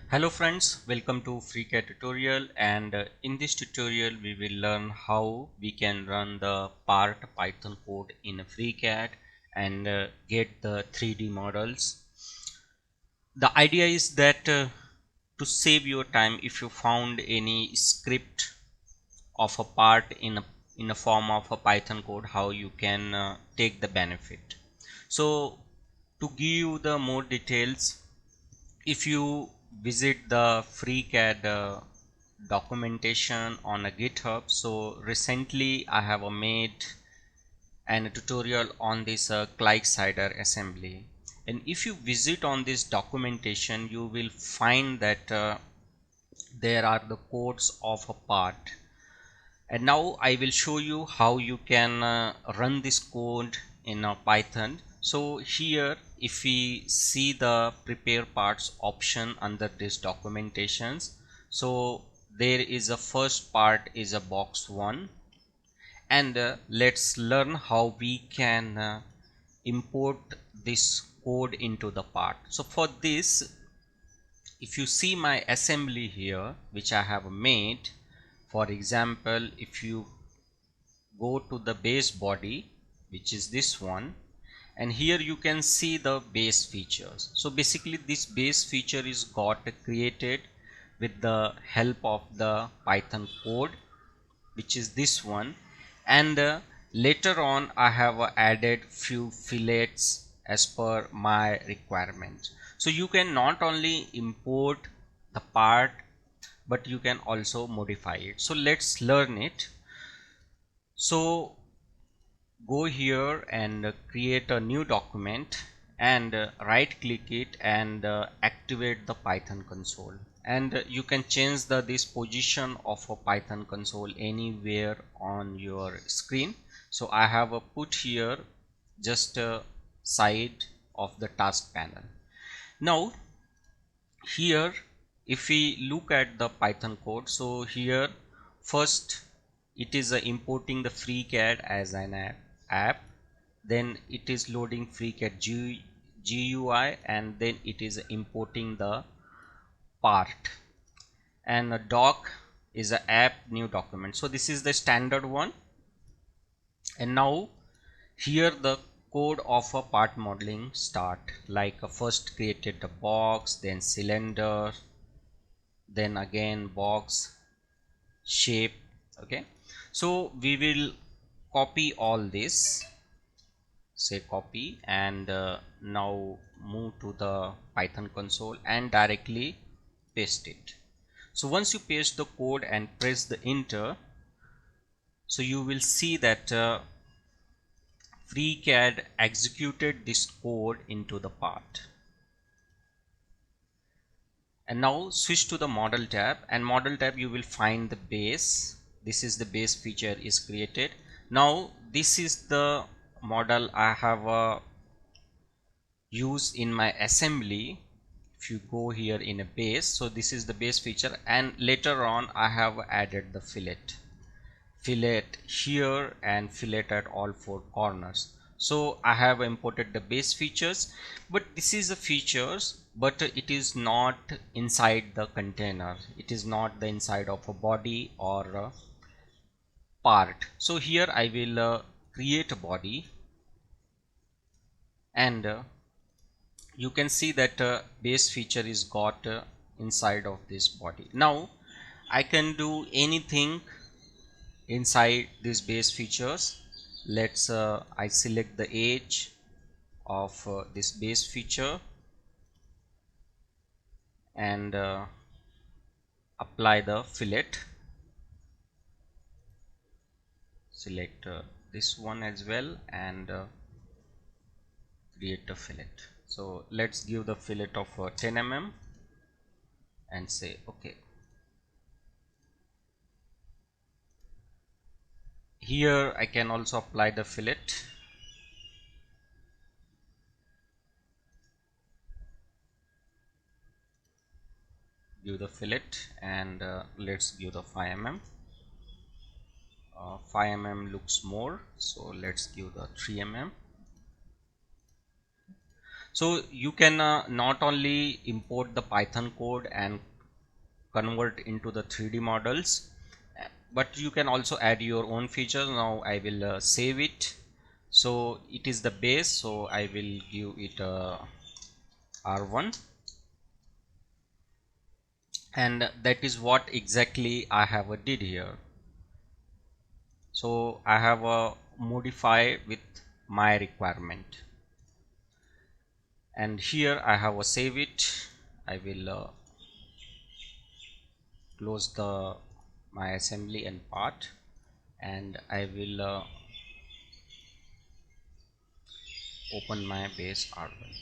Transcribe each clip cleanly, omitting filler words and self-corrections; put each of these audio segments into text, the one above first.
Hello friends, welcome to FreeCAD tutorial, and in this tutorial we will learn how we can run the part Python code in FreeCAD and get the 3D models. The idea is that to save your time, if you found any script of a part in a form of a Python code, how you can take the benefit. So to give you the more details, if you visit the FreeCAD documentation on a GitHub, so recently I have made an tutorial on this client-side assembly, and if you visit on this documentation you will find that there are the codes of a part, and now I will show you how you can run this code in Python. So here if we see the prepare parts option under this documentations, so there is a first part is a box 1, and let's learn how we can import this code into the part. So for this, if you see my assembly here which I have made, for example, if you go to the base body, which is this one, and here you can see the base features. So basically this base feature is got created with the help of the Python code, which is this one, and later on I have added few fillets as per my requirement. So you can not only import the part but you can also modify it. So let's learn it. So go here and create a new document, and right click it and activate the Python console, and you can change this position of a Python console anywhere on your screen. So I have put here just a side of the task panel. Now here if we look at the Python code, so here first it is importing the FreeCAD as an app, then it is loading FreeCAD GUI, and then it is importing the part, and a doc is a app new document. So this is the standard one, and now here the code of a part modeling start, like first created the box, then cylinder, then again box shape. Okay, so we will copy all this, say copy, and now move to the Python console and directly paste it. So once you paste the code and press the enter, so you will see that FreeCAD executed this code into the part. And now switch to the model tab, and model tab you will find the base. This is the base feature is created. Now this is the model I have used in my assembly. If you go here in a base, so this is the base feature, and later on I have added the fillet here and fillet at all four corners. So I have imported the base features, but this is the features, but it is not inside the container. It is not the inside of a body or a part. So here I will create a body, and you can see that base feature is got inside of this body. Now I can do anything inside these base features. Let's I select the edge of this base feature and apply the fillet. Select this one as well and create a fillet. So let's give the fillet of 10 mm and say okay. Here I can also apply the fillet. Give the fillet and let's give the 5 mm. 5 mm looks more, so let's give the 3 mm. So you can not only import the Python code and convert into the 3D models, but you can also add your own features. Now I will save it. So it is the base, so I will give it R1, and that is what exactly I have did here. So I have modify with my requirement, and here I have a save it. I will close the my assembly and part, and I will open my base R1.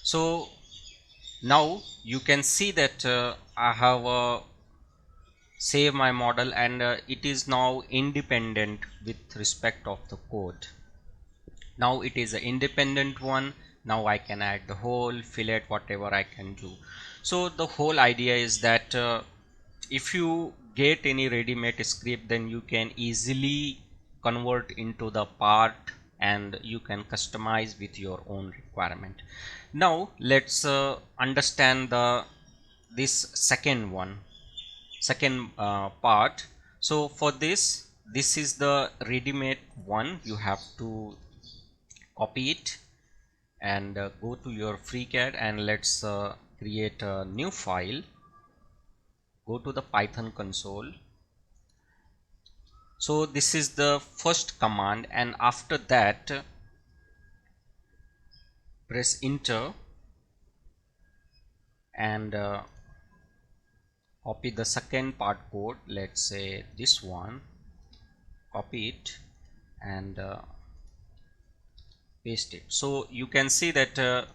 So now you can see that I have save my model, and it is now independent with respect of the code. Now it is an independent one. Now I can add the hole, fillet, whatever I can do. So the whole idea is that if you get any ready-made script, then you can easily convert into the part and you can customize with your own requirement. Now let's understand the this second part. So for this is the ready-made one. You have to copy it and go to your FreeCAD, and let's create a new file. Go to the Python console. So this is the first command, and after that press enter and copy the second part code. Let's say this one, copy it and paste it. So you can see that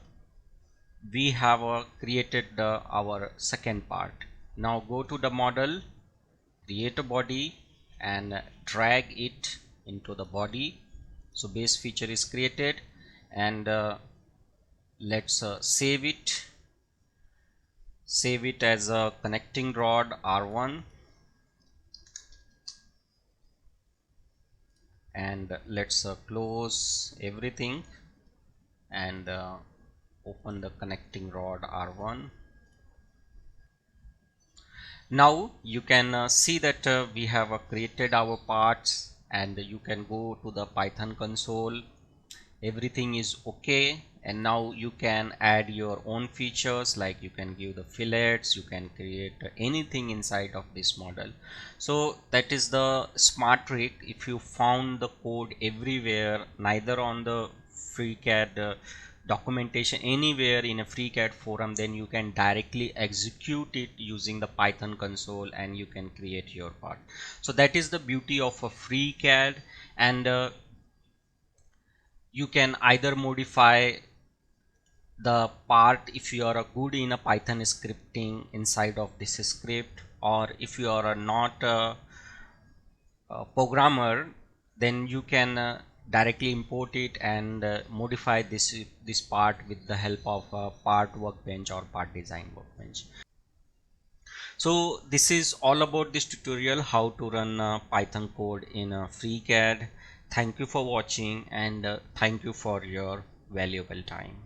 we have created our second part. Now go to the model, create a body and drag it into the body. So base feature is created, and let's save it as a connecting rod R1, and let's close everything and open the connecting rod R1. Now you can see that we have created our parts, and you can go to the Python console. Everything is okay, and now you can add your own features, like you can give the fillets, you can create anything inside of this model. So that is the smart trick. If you found the code everywhere, neither on the FreeCAD documentation, anywhere in a FreeCAD forum, then you can directly execute it using the Python console and you can create your part. So that is the beauty of a FreeCAD, and you can either modify the part if you are good in a Python scripting inside of this script, or if you are not a programmer, then you can directly import it and modify this part with the help of a part workbench or part design workbench. So this is all about this tutorial, how to run Python code in FreeCAD. Thank you for watching, and thank you for your valuable time.